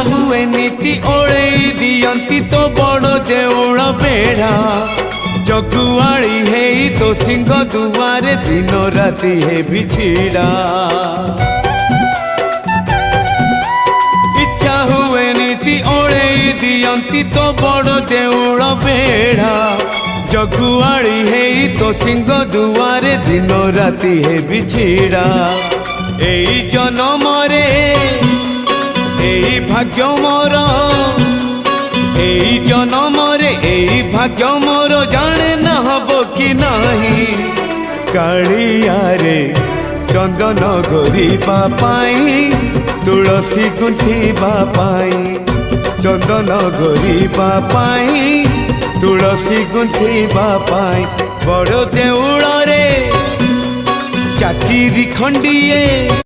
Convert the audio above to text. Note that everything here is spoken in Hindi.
हुए नीति ओळेई दियंती तो बड़ देउळ बेढ़ा जगुआड़ी है तो सिंह दुआरे दिन राति है बिछिड़ा इच्छा हुए नीति ओळेई दियंती तो बड़ देउळ बेढ़ा जगुआड़ी है तो सिंह दुआरे दिन राति है बिछिड़ा एई जनम रे एई भाग्य मोर एई जनम रे एई भाग्य मोर जाने न हबो कि नहीं कालिया रे चंदन घोरिबा पाई तुलसी गुंथिबा पाई चंदन घोरिबा पाई तुलसी गुंथिबा पाई बड़ देउळ रे चाकिरी खंडिए।